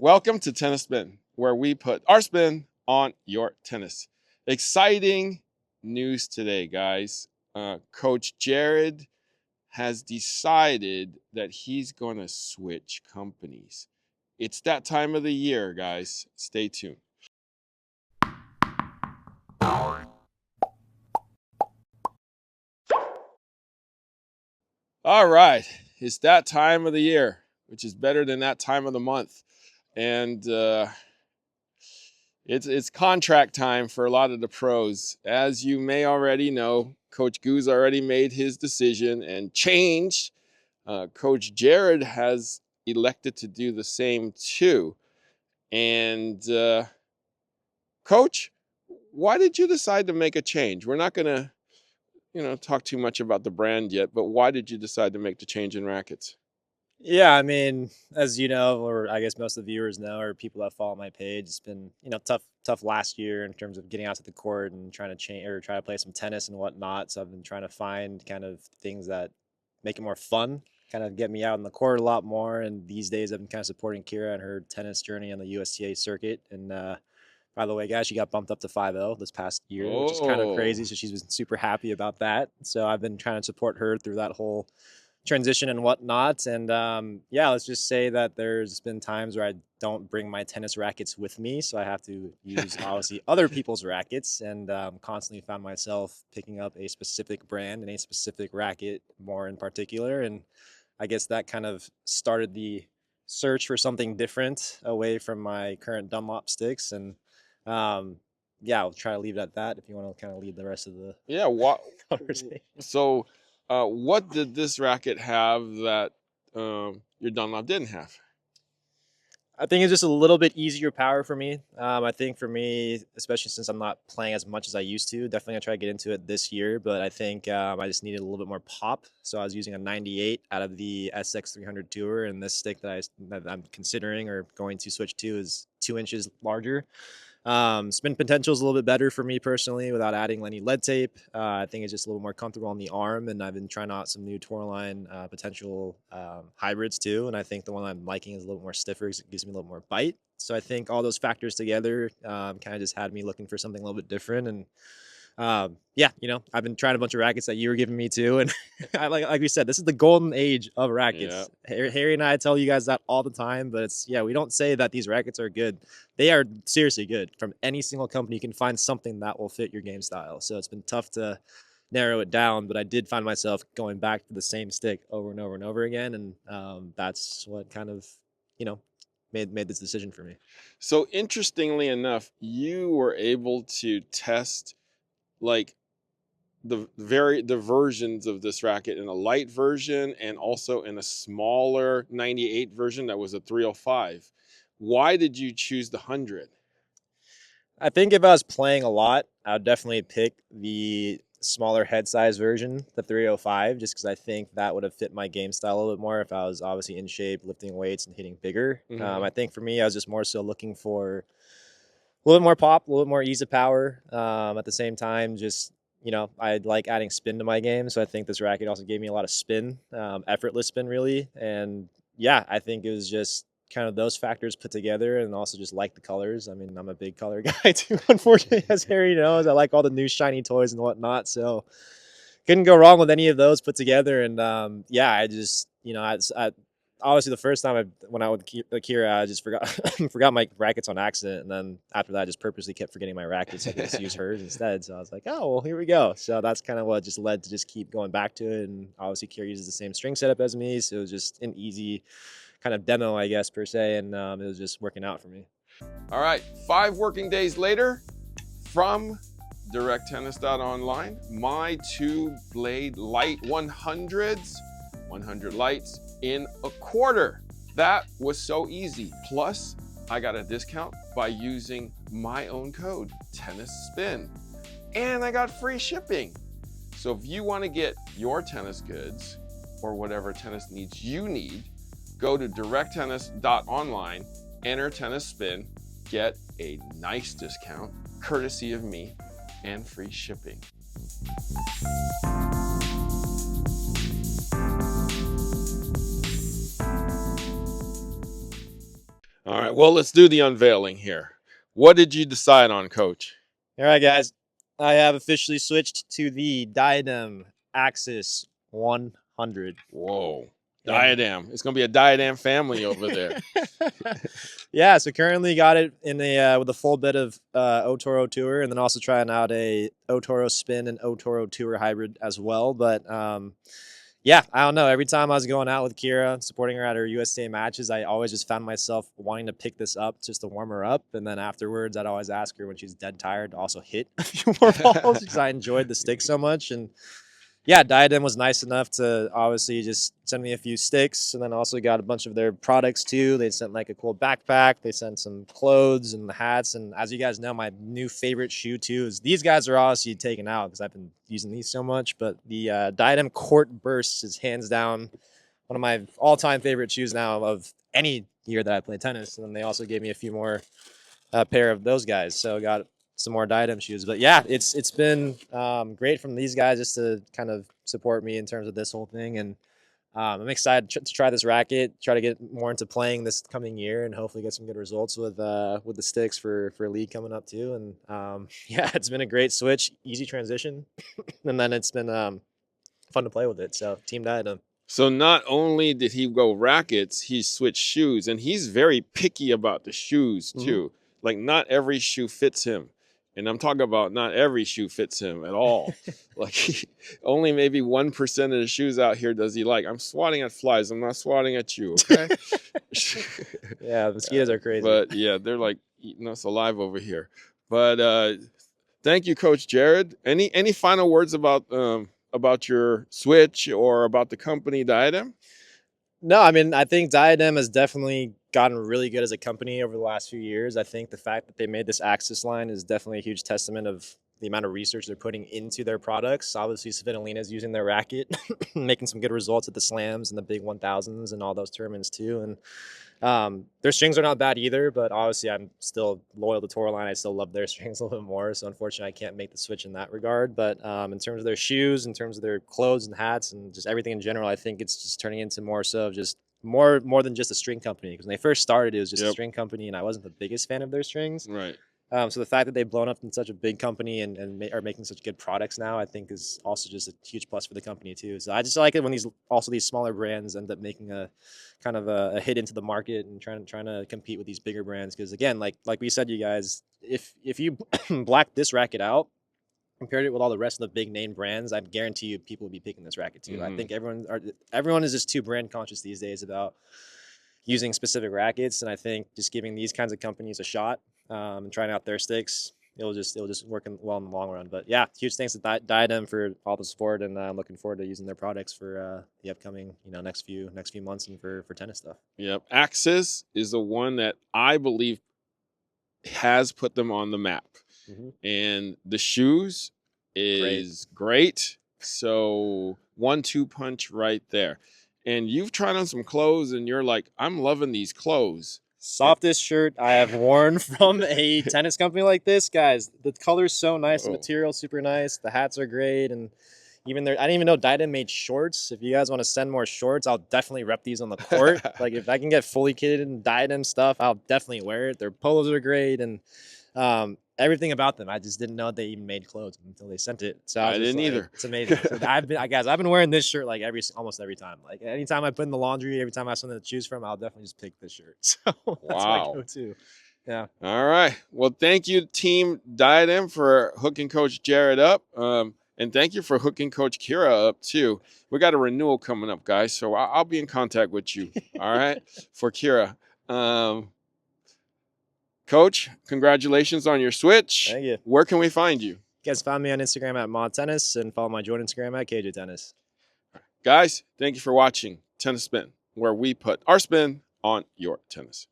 Welcome to Tennis Spin, where we put our spin on your tennis. Exciting news today, guys. Coach Jerod has decided that he's going to switch companies. It's that time of the year, guys. Stay tuned. All right, it's that time of the year, which is better than that time of the month. And it's contract time for a lot of the pros. As you may already know, Coach Goo's already made his decision and changed. Coach Jerod has elected to do the same too. And Coach, why did you decide to make a change? We're not going to, talk too much about the brand yet, but why did you decide to make the change in rackets? Yeah, I mean, as you know, or I guess most of the viewers know, or people that follow my page, it's been tough last year in terms of getting out to the court and trying to change or try to play some tennis and whatnot. So I've been trying to find kind of things that make it more fun, kind of get me out in the court a lot more. And these days, I've been kind of supporting Kira and her tennis journey on the USTA circuit. And by the way, guys, she got bumped up to 5-0 this past year, which is kind of crazy. So she's been super happy about that. So I've been trying to support her through that whole transition and whatnot. And yeah, let's just say that there's been times where I don't bring my tennis rackets with me, so I have to use obviously other people's rackets, and constantly found myself picking up a specific brand and a specific racket more in particular. And I guess that kind of started the search for something different away from my current Dunlop sticks. And yeah, I'll try to leave it at that if you want to kind of lead the rest of the conversation. So what did this racket have that your Dunlop didn't have? I think it's just a little bit easier power for me. I think for me, especially since I'm not playing as much as I used to, definitely gonna try to get into it this year. But I think I just needed a little bit more pop. So I was using a 98 out of the SX300 Tour, and this stick that I'm considering or going to switch to is 2 inches larger. Spin potential is a little bit better for me personally without adding any lead tape. I think it's just a little more comfortable on the arm, and I've been trying out some new Tourline potential hybrids too. And I think the one I'm liking is a little more stiffer because it gives me a little more bite. So I think all those factors together kind of just had me looking for something a little bit different. And yeah, I've been trying a bunch of rackets that you were giving me too, and like we said, this is the golden age of rackets. Yeah. Harry and I tell you guys that all the time, but we don't say that these rackets are good. They are seriously good. From any single company, you can find something that will fit your game style. So it's been tough to narrow it down, but I did find myself going back to the same stick over and over and over again, and that's what kind of made this decision for me. So interestingly enough, you were able to test like the versions of this racket in a light version and also in a smaller 98 version that was a 305. Why did you choose the 100? I think if I was playing a lot, I would definitely pick the smaller head size version, the 305, just because I think that would have fit my game style a little bit more if I was obviously in shape, lifting weights and hitting bigger. Mhm. I think for me, I was just more so looking for a little bit more pop, a little bit more ease of power. At the same time, just, I like adding spin to my game. So I think this racket also gave me a lot of spin, effortless spin really. And yeah, I think it was just kind of those factors put together, and also just like the colors. I mean, I'm a big color guy too, unfortunately, as Harry knows. I like all the new shiny toys and whatnot. So couldn't go wrong with any of those put together. And yeah, I just, I obviously the first time I went out with Kira, I just forgot my rackets on accident, and then after that, I just purposely kept forgetting my rackets. So I could just use hers instead. So I was like, oh well, here we go. So that's kind of what just led to just keep going back to it. And obviously, Kira uses the same string setup as me, so it was just an easy kind of demo, I guess, per se, and it was just working out for me. All right, 5 working days later, from directtennis.online, my 2-blade light 100s, 100 lights in a quarter. That was so easy. Plus, I got a discount by using my own code, Tennis Spin, and I got free shipping. So if you want to get your tennis goods or whatever tennis needs you need, go to directtennis.online, enter Tennis Spin, get a nice discount, courtesy of me, and free shipping. All right. Well, let's do the unveiling here. What did you decide on, Coach? All right, guys. I have officially switched to the Diadem Axis 100. Whoa. Yeah, man. Diadem. It's going to be a Diadem family over there. Yeah, so currently got it in a with a full bit of Otoro Tour, and then also trying out a Otoro Spin and Otoro Tour hybrid as well. But yeah, I don't know. Every time I was going out with Kira, supporting her at her USA matches, I always just found myself wanting to pick this up just to warm her up. And then afterwards, I'd always ask her when she's dead tired to also hit a few more balls because I enjoyed the stick so much. And yeah, Diadem was nice enough to obviously just send me a few sticks, and then also got a bunch of their products too. They sent like a cool backpack. They sent some clothes and the hats. And as you guys know, my new favorite shoe too is these guys are obviously taken out because I've been using these so much. But the Diadem Court Burst is hands down one of my all-time favorite shoes now of any year that I play tennis. And then they also gave me a few more pair of those guys. So got some more Diadem shoes. But yeah, it's been great from these guys just to kind of support me in terms of this whole thing. And I'm excited to try this racket, try to get more into playing this coming year, and hopefully get some good results with the sticks for league coming up too. And yeah, it's been a great switch, easy transition, and then it's been fun to play with it. So Team Diadem. So not only did he go rackets, he switched shoes, and he's very picky about the shoes too. Like not every shoe fits him. And I'm talking about not every shoe fits him at all. Like only maybe 1% of the shoes out here does he like. I'm swatting at flies. I'm not swatting at you, okay? Yeah, mosquitoes are crazy. But yeah, they're like eating us alive over here. But thank you, Coach Jerod. Any final words about your switch or about the company Diadem? No, I mean, I think Diadem has definitely gotten really good as a company over the last few years. I think the fact that they made this Axis line is definitely a huge testament of the amount of research they're putting into their products. Obviously, Svitolina is using their racket, making some good results at the slams and the big 1000s and all those tournaments too. And their strings are not bad either, but obviously I'm still loyal to Tourline. I still love their strings a little bit more. So unfortunately, I can't make the switch in that regard. But in terms of their shoes, in terms of their clothes and hats and just everything in general, I think it's just turning into more so of just more than just a string company. Because when they first started, it was just a string company, and I wasn't the biggest fan of their strings. Right. So the fact that they've blown up in such a big company and are making such good products now, I think is also just a huge plus for the company too. So I just like it when these smaller brands end up making a kind of a hit into the market and trying to compete with these bigger brands. Because again, like we said, you guys, if you black this racket out, compared it with all the rest of the big name brands, I guarantee you people will be picking this racket too. I think everyone is just too brand conscious these days about using specific rackets, and I think just giving these kinds of companies a shot and trying out their sticks, it'll just work well in the long run. But yeah, huge thanks to Diadem for all the support, and I'm looking forward to using their products for the upcoming next few months and for tennis stuff. Yep, Axis is the one that I believe has put them on the map, and the shoes is great. So 1-2 punch right there. And you've tried on some clothes and you're like, I'm loving these clothes. Softest shirt I have worn from a tennis company like this, guys. The color's so nice, the material's super nice, the hats are great, and even I didn't even know Diadem made shorts. If you guys want to send more shorts, I'll definitely rep these on the court. Like if I can get fully kitted in Diadem stuff, I'll definitely wear it. Their polos are great, and everything about them. I just didn't know they even made clothes until they sent it. So I didn't either. It's amazing. So I've been wearing this shirt like almost every time. Like anytime I put in the laundry, every time I have something to choose from, I'll definitely just pick this shirt. So that's my go-to. Yeah. All right. Well, thank you, Team Diadem, for hooking Coach Jerod up. And thank you for hooking Coach Kira up too. We got a renewal coming up, guys. So I'll be in contact with you. All right. For Kira. Coach, congratulations on your switch. Thank you. Where can we find you? You guys find me on Instagram at Mod Tennis and follow my joint Instagram at KJ Tennis. Guys, thank you for watching Tennis Spin, where we put our spin on your tennis.